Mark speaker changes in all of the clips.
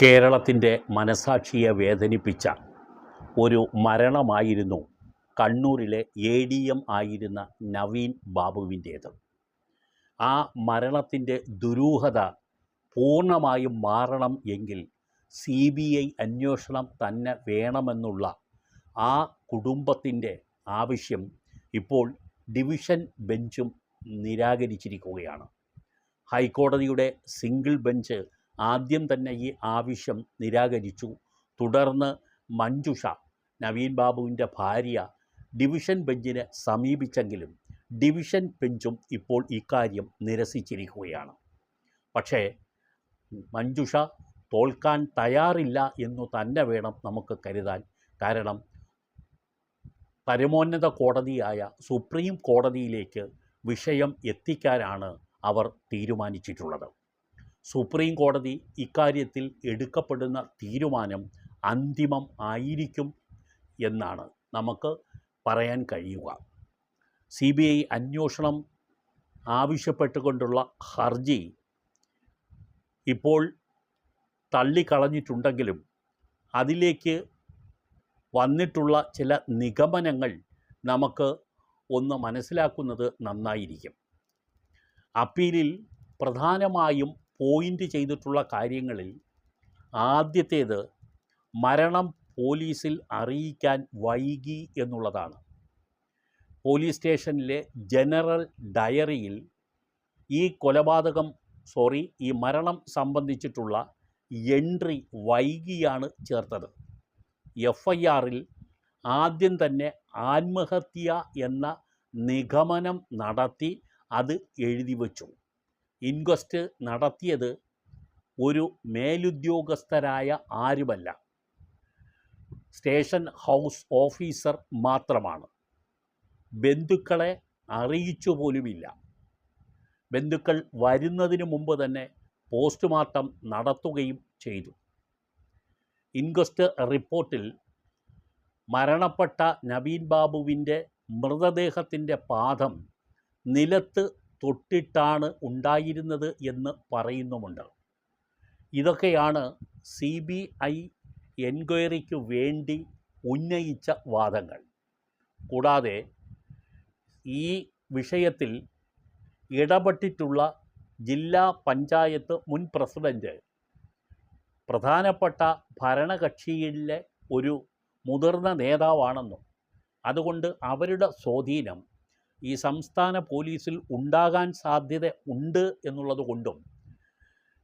Speaker 1: കേരളത്തിൻ്റെ മനസാക്ഷിയെ വേദനിപ്പിച്ച ഒരു മരണമായിരുന്നു കണ്ണൂരിലെ ADM ആയിരുന്ന നവീൻ ബാബുവിൻ്റേത്. ആ മരണത്തിൻ്റെ ദുരൂഹത പൂർണ്ണമായും മാറണം എങ്കിൽ CBI അന്വേഷണം തന്നെ വേണമെന്നുള്ള ആ കുടുംബത്തിൻ്റെ ആവശ്യം ഇപ്പോൾ ഡിവിഷൻ ബെഞ്ചും നിരാകരിച്ചിരിക്കുകയാണ്. ഹൈക്കോടതിയുടെ സിംഗിൾ ബെഞ്ച് ആദ്യം തന്നെ ഈ ആവശ്യം നിരാകരിച്ചു. തുടർന്ന് മഞ്ജുഷ, നവീൻ ബാബുവിൻ്റെ ഭാര്യ, ഡിവിഷൻ ബെഞ്ചിനെ സമീപിച്ചെങ്കിലും ഡിവിഷൻ ബെഞ്ചും ഇപ്പോൾ ഇക്കാര്യം നിരസിച്ചിരിക്കുകയാണ്. പക്ഷേ മഞ്ജുഷ തോൽക്കാൻ തയ്യാറില്ല എന്നു തന്നെ വേണം നമുക്ക് കരുതാൻ. കാരണം പരമോന്നത കോടതിയായ സുപ്രീം കോടതിയിലേക്ക് വിഷയം എത്തിക്കാനാണ് അവർ തീരുമാനിച്ചിട്ടുള്ളത്. സുപ്രീം കോടതി ഇക്കാര്യത്തിൽ എടുക്കപ്പെടുന്ന തീരുമാനം അന്തിമം ആയിരിക്കും എന്നാണ് നമുക്ക് പറയാൻ കഴിയുക. CBI അന്വേഷണം ആവശ്യപ്പെട്ടുകൊണ്ടുള്ള ഹർജി ഇപ്പോൾ തള്ളിക്കളഞ്ഞിട്ടുണ്ടെങ്കിലും അതിലേക്ക് വന്നിട്ടുള്ള ചില നിഗമനങ്ങൾ നമുക്ക് ഒന്ന് മനസ്സിലാക്കുന്നത് നന്നായിരിക്കും. അപ്പീലിൽ പ്രധാനമായും പോയിൻ്റ് ചെയ്തിട്ടുള്ള കാര്യങ്ങളിൽ ആദ്യത്തേത് മരണം പോലീസിൽ അറിയിക്കാൻ വൈകി എന്നുള്ളതാണ്. പോലീസ് സ്റ്റേഷനിലെ ജനറൽ ഡയറിയിൽ ഈ മരണം സംബന്ധിച്ചിട്ടുള്ള എൻട്രി വൈകിയാണ് ചേർത്തത്. FIRൽ ആദ്യം തന്നെ ആത്മഹത്യ എന്ന നിഗമനം നടത്തി അത് എഴുതി വച്ചു. ഇൻക്വസ്റ്റ് നടത്തിയത് ഒരു മേലുദ്യോഗസ്ഥരായ ആരുമല്ല, സ്റ്റേഷൻ ഹൗസ് ഓഫീസർ മാത്രമാണ്. ബന്ധുക്കളെ അറിയിച്ചു പോലുമില്ല. ബന്ധുക്കൾ വരുന്നതിന് മുമ്പ് തന്നെ പോസ്റ്റ്മോർട്ടം നടത്തുകയും ചെയ്തു. ഇൻക്വസ്റ്റ് റിപ്പോർട്ടിൽ മരണപ്പെട്ട നവീൻ ബാബുവിൻ്റെ മൃതദേഹത്തിൻ്റെ പാദം നിലത്ത് തൊട്ടിട്ടാണ് ഉണ്ടായിരുന്നത് എന്ന് പറയുന്നുമുണ്ട്. ഇതൊക്കെയാണ് CBI എൻക്വയറിക്ക് വേണ്ടി ഉന്നയിച്ച വാദങ്ങൾ. കൂടാതെ ഈ വിഷയത്തിൽ ഇടപെട്ടിട്ടുള്ള ജില്ലാ പഞ്ചായത്ത് മുൻ പ്രസിഡൻറ്റ് പ്രധാനപ്പെട്ട ഭരണകക്ഷിയിലെ ഒരു മുതിർന്ന നേതാവാണെന്നും അതുകൊണ്ട് അവരുടെ സ്വാധീനം ഈ സംസ്ഥാന പോലീസിൽ ഉണ്ടാകാൻ സാധ്യത ഉണ്ട് എന്നുള്ളത് കൊണ്ടും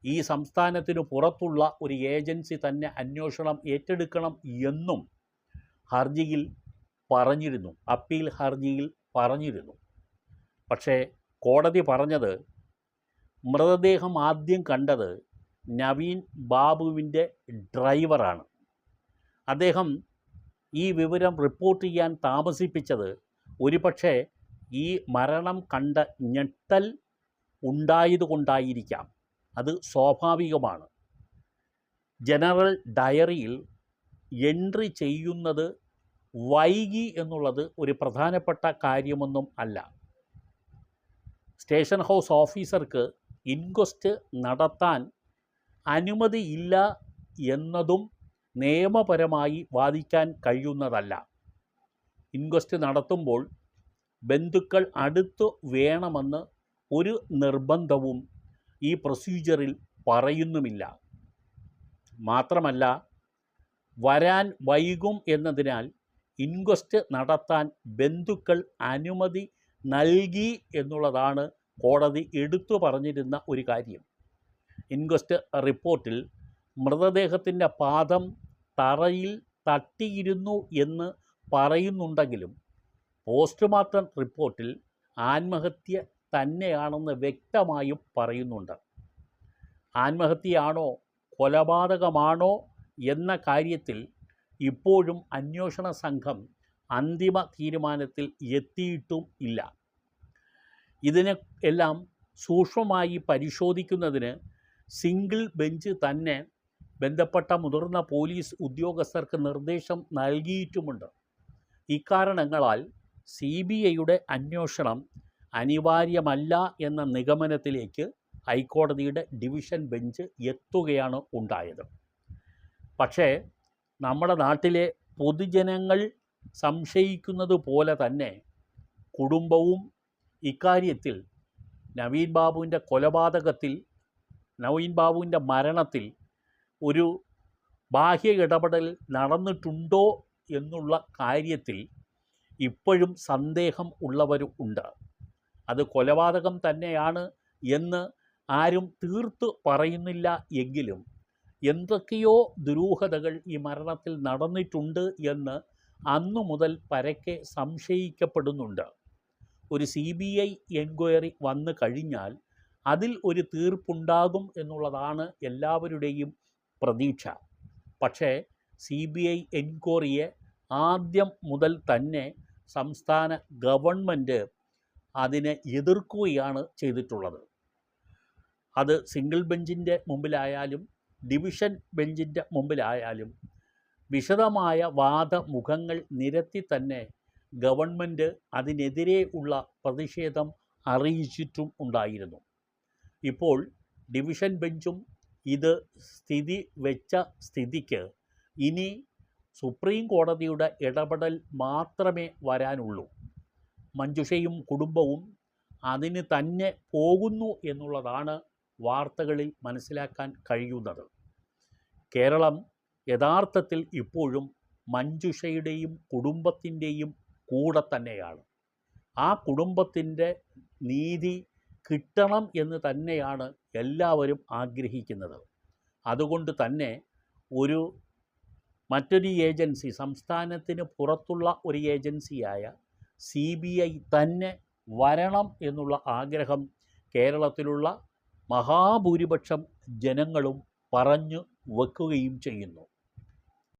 Speaker 1: ഈ സംസ്ഥാനത്തിന് പുറത്തുള്ള ഒരു ഏജൻസി തന്നെ അന്വേഷണം ഏറ്റെടുക്കണം എന്നും ഹർജിയിൽ പറഞ്ഞിരുന്നു, അപ്പീൽ ഹർജിയിൽ പറഞ്ഞിരുന്നു. പക്ഷേ കോടതി പറഞ്ഞത് മൃതദേഹം ആദ്യം കണ്ടത് നവീൻ ബാബുവിൻ്റെ ഡ്രൈവറാണ്. അദ്ദേഹം ഈ വിവരം റിപ്പോർട്ട് ചെയ്യാൻ താമസിപ്പിച്ചത് ഒരുപക്ഷെ ഈ മരണം കണ്ട ഞെട്ടൽ ഉണ്ടായതുകൊണ്ടായിരിക്കാം. അത് സ്വാഭാവികമാണ്. ജനറൽ ഡയറിയിൽ എൻട്രി ചെയ്യുന്നത് വൈകി എന്നുള്ളത് ഒരു പ്രധാനപ്പെട്ട കാര്യമൊന്നും അല്ല. സ്റ്റേഷൻ ഹൗസ് ഓഫീസർക്ക് ഇൻക്വസ്റ്റ് നടത്താൻ അനുമതിയില്ല എന്നതും നിയമപരമായി വാദിക്കാൻ കഴിയുന്നതല്ല. ഇൻക്വസ്റ്റ് നടത്തുമ്പോൾ ബന്ധുക്കൾ അടുത്ത് വേണമെന്ന് ഒരു നിർബന്ധവും ഈ പ്രൊസീജിയറിൽ പറയുന്നുമില്ല. മാത്രമല്ല, വരാൻ വൈകും എന്നതിനാൽ ഇൻക്വസ്റ്റ് നടത്താൻ ബന്ധുക്കൾ അനുമതി നൽകി എന്നുള്ളതാണ് കോടതി എടുത്തു പറഞ്ഞിരുന്ന ഒരു കാര്യം. ഇൻക്വസ്റ്റ് റിപ്പോർട്ടിൽ മൃതദേഹത്തിൻ്റെ പാദം തറയിൽ തട്ടിയിരുന്നു എന്ന് പറയുന്നുണ്ടെങ്കിലും പോസ്റ്റ്മോർട്ടം റിപ്പോർട്ടിൽ ആത്മഹത്യ തന്നെയാണെന്ന് വ്യക്തമായും പറയുന്നുണ്ട്. ആത്മഹത്യയാണോ കൊലപാതകമാണോ എന്ന കാര്യത്തിൽ ഇപ്പോഴും അന്വേഷണ സംഘം അന്തിമ തീരുമാനത്തിൽ എത്തിയിട്ടും ഇല്ല. ഇതിനെ എല്ലാം സൂക്ഷ്മമായി പരിശോധിക്കുന്നതിന് സിംഗിൾ ബെഞ്ച് തന്നെ ബന്ധപ്പെട്ട മുതിർന്ന പോലീസ് ഉദ്യോഗസ്ഥർക്ക് നിർദ്ദേശം നൽകിയിട്ടുമുണ്ട്. ഇക്കാരണങ്ങളാൽ CBIയുടെ അന്വേഷണം അനിവാര്യമല്ല എന്ന നിഗമനത്തിലേക്ക് ഹൈക്കോടതിയുടെ ഡിവിഷൻ ബെഞ്ച് എത്തുകയാണ് ഉണ്ടായത്. പക്ഷേ നമ്മുടെ നാട്ടിലെ പൊതുജനങ്ങൾ സംശയിക്കുന്നത് പോലെ തന്നെ കുടുംബവും ഇക്കാര്യത്തിൽ നവീൻ ബാബുവിൻ്റെ കൊലപാതകത്തിൽ, നവീൻ ബാബുവിൻ്റെ മരണത്തിൽ ഒരു ബാഹ്യ ഇടപെടൽ നടന്നിട്ടുണ്ടോ എന്നുള്ള കാര്യത്തിൽ ഇപ്പോഴും സന്ദേഹം ഉള്ളവരും ഉണ്ട്. അത് കൊലപാതകം തന്നെയാണ് എന്ന് ആരും തീർത്ത് പറയുന്നില്ല എങ്കിലും എന്തൊക്കെയോ ദുരൂഹതകൾ ഈ മരണത്തിൽ നടന്നിട്ടുണ്ട് എന്ന് അന്നു മുതൽ പരക്കെ സംശയിക്കപ്പെടുന്നുണ്ട്. ഒരു CBI എൻക്വയറി വന്നു കഴിഞ്ഞാൽ അതിൽ ഒരു തീർപ്പുണ്ടാകും എന്നുള്ളതാണ് എല്ലാവരുടെയും പ്രതീക്ഷ. പക്ഷേ CBI എൻക്വയറിയെ ആദ്യം മുതൽ തന്നെ സംസ്ഥാന ഗവൺമെൻറ് അതിനെ എതിർക്കുകയാണ് ചെയ്തിട്ടുള്ളത്. അത് സിംഗിൾ ബെഞ്ചിൻ്റെ മുമ്പിലായാലും ഡിവിഷൻ ബെഞ്ചിൻ്റെ മുമ്പിലായാലും വിശദമായ വാദമുഖങ്ങൾ നിരത്തി തന്നെ ഗവൺമെൻറ് അതിനെതിരെ ഉള്ള പ്രതിഷേധം അറിയിച്ചിട്ടും ഉണ്ടായിരുന്നു. ഇപ്പോൾ ഡിവിഷൻ ബെഞ്ചും ഇത് സ്ഥിതി വെച്ച സ്ഥിതിക്ക് ഇനി സുപ്രീം കോടതിയുടെ ഇടപെടൽ മാത്രമേ വരാനുള്ളൂ. മഞ്ജുഷയും കുടുംബവും അതിന് തന്നെ പോകുന്നു എന്നുള്ളതാണ് വാർത്തകളിൽ മനസ്സിലാക്കാൻ കഴിയുന്നത്. കേരളം യഥാർത്ഥത്തിൽ ഇപ്പോഴും മഞ്ജുഷയുടെയും കുടുംബത്തിൻ്റെയും കൂടെ തന്നെയാണ്. ആ കുടുംബത്തിൻ്റെ നീതി കിട്ടണം എന്ന് തന്നെയാണ് എല്ലാവരും ആഗ്രഹിക്കുന്നത്. അതുകൊണ്ട് തന്നെ മറ്റൊരു ഏജൻസി, സംസ്ഥാനത്തിന് പുറത്തുള്ള ഒരു ഏജൻസിയായ CBI തന്നെ വരണം എന്നുള്ള ആഗ്രഹം കേരളത്തിലുള്ള മഹാഭൂരിപക്ഷം ജനങ്ങളും പറഞ്ഞു വെക്കുകയും ചെയ്യുന്നു.